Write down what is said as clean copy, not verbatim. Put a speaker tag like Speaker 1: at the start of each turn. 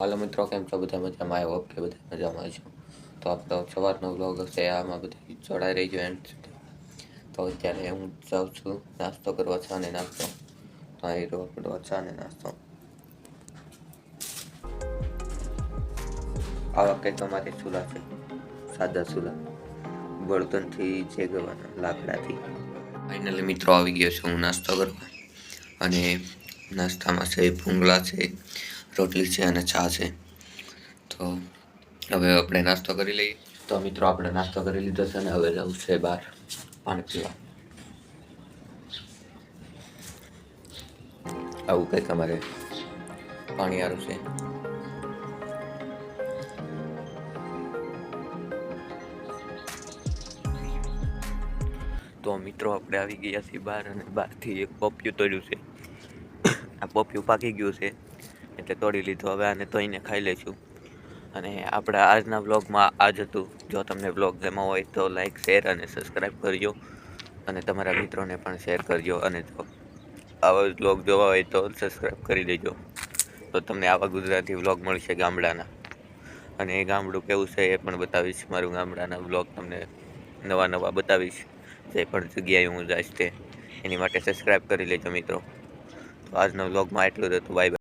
Speaker 1: હાલો મિત્રો, કેમ છો? બધા મજામાં? આઈ હોપ કે બધા મજામાં છો. તો આપણો સવારનો વ્લોગ હશે, આમાં બધી જોડાઈ રહીજો એન્ડ સુધી. તો અત્યારે હું જાઉં છું નાસ્તો કરવા, ચા ને નાસ્તો. તો અહીં આપણો ચા ને નાસ્તો. આવા કંઈક અમારે ચૂલા છે, સાદા ચૂલા, બળતણથી જેગવાના લાકડાથી. ફાઇનલી મિત્રો આવી ગયો છું હું નાસ્તો કરવા, અને નાસ્તામાં છે ભૂંગળા છે, રોટલી છે અને ચા છે. તો હવે આપણે નાસ્તો કરી લઈએ. તો મિત્રો આપણે નાસ્તો કરી લીધો છે ને હવે જવું છે બહાર પાણી પીવા. આવું કંઈક અમારે પાણી સારું છે. તો મિત્રો આપણે આવી ગયા છીએ બહાર, અને બહારથી એક પપિયું તોડ્યું છે. આ પપિયું પાકી ગયું છે એટલે તોડી લીધું. હવે આને ધોઈને ખાઈ લઈશું. અને આપણા આજના વ્લોગમાં આ જ હતું. જો તમને વ્લોગ ગમ્યો હોય તો લાઈક, શેર અને સબસ્ક્રાઈબ કરજો, અને તમારા મિત્રોને પણ શેર કરજો. અને જો આવા વ્લોગ જોવા હોય તો સબસ્ક્રાઈબ કરી દેજો. તો તમને આવા ગુજરાતી વ્લોગ મળશે ગામડાના, અને એ ગામડું કેવું છે એ પણ બતાવીશ. મારું ગામડાના વ્લોગ તમને નવા બતાવીશ. જે પણ જગ્યાએ હું જઈશ તે એની માટે સબસ્ક્રાઈબ કરી લેજો મિત્રો. તો આજના વ્લોગમાં એટલું જ હતું. Bye bye.